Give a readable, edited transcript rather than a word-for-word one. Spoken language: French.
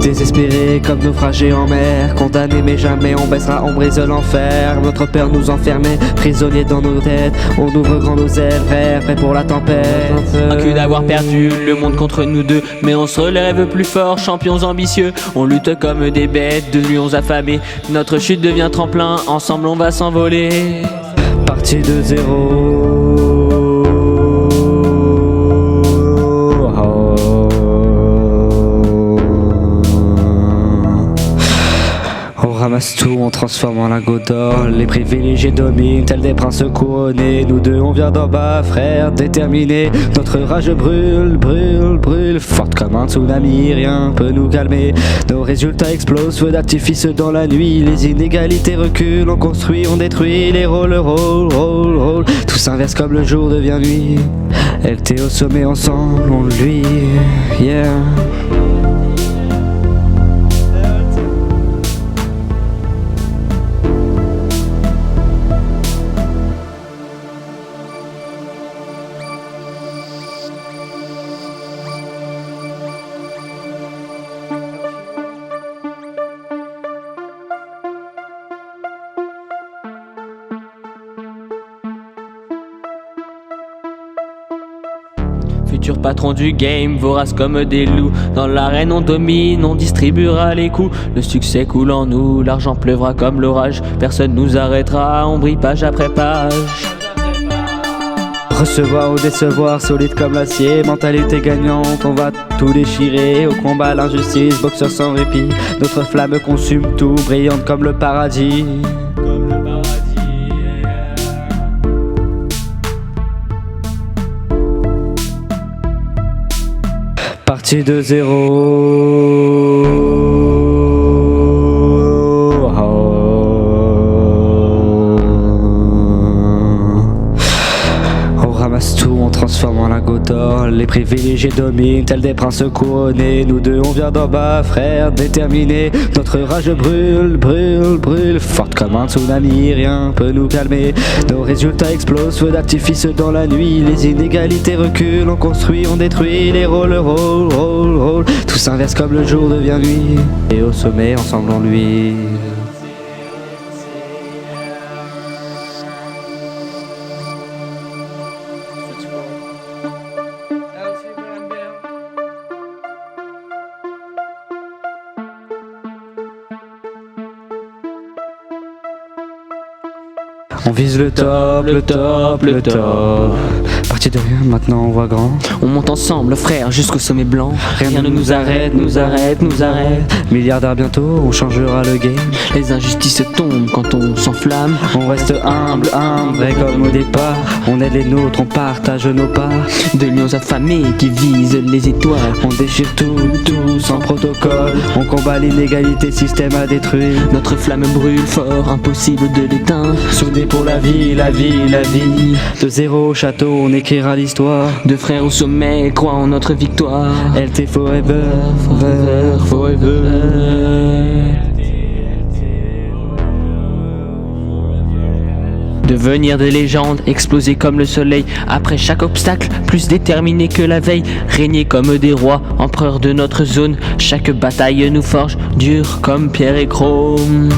Désespérés comme naufragés en mer, condamnés mais jamais on baissera, on brise l'enfer. Notre peur nous enfermait, prisonniers dans nos têtes. On ouvre grand nos ailes, frères, prêts pour la tempête. Vaincu d'avoir perdu le monde contre nous deux, mais on se relève plus fort, champions ambitieux. On lutte comme des bêtes, de lions affamés. Notre chute devient tremplin, ensemble on va s'envoler. Parti de zéro. On ramasse tout, on transforme en lingots d'or. Les privilégiés dominent, tels des princes couronnés. Nous deux, on vient d'en bas, frères, déterminés. Notre rage brûle, brûle, brûle. Forte comme un tsunami, rien peut nous calmer. Nos résultats explosent, feux d'artifice dans la nuit. Les inégalités reculent, on construit, on détruit. Les rôles, rôle, rôle, rôle. Tout s'inverse comme le jour devient nuit. LT au sommet ensemble, on lui, yeah. Futur patron du game, vorace comme des loups. Dans l'arène on domine, on distribuera les coups. Le succès coule en nous, l'argent pleuvra comme l'orage. Personne nous arrêtera, on brille page après page. Recevoir ou décevoir, solide comme l'acier, mentalité gagnante, on va tout déchirer. Au combat l'injustice, boxeur sans répit. Notre flamme consume tout, brillante comme le paradis. Parti de zéro. On ramasse tout, on transforme en lingots d'or. Les privilégiés dominent, tels des princes couronnés. Nous deux, on vient d'en bas, frères, déterminés. Notre rage brûle, brûle, brûle. Forte comme un tsunami, rien peut nous calmer. Nos résultats explosent, feux d'artifice dans la nuit. Les inégalités reculent, on construit, on détruit. Les rôles, rôle, rôle, rôle. Tout s'inverse comme le jour devient nuit. Et au sommet, ensemble on lui. On vise le top, le top, le top. Parti de rien, maintenant on voit grand. On monte ensemble, frère, jusqu'au sommet blanc. Rien ne nous arrête, nous arrête, nous arrête. Milliardaires bientôt, on changera le game. Les injustices tombent quand on s'enflamme. On reste humble, humble, vrai comme au départ. On aide les nôtres, on partage nos parts. De lions affamés qui visent les étoiles. On déchire tout, tout, sans protocole. On combat l'inégalité, système à détruire. Notre flamme brûle fort, impossible de l'éteindre. Soudés pour la vie, la vie, la vie. De zéro au château, on écrira l'histoire. De frères au sommet, croient en notre victoire. LT forever, Forever, forever. Devenir des légendes, exploser comme le soleil. Après chaque obstacle, plus déterminé que la veille. Régner comme des rois, empereurs de notre zone. Chaque bataille nous forge, dur comme pierre et chrome.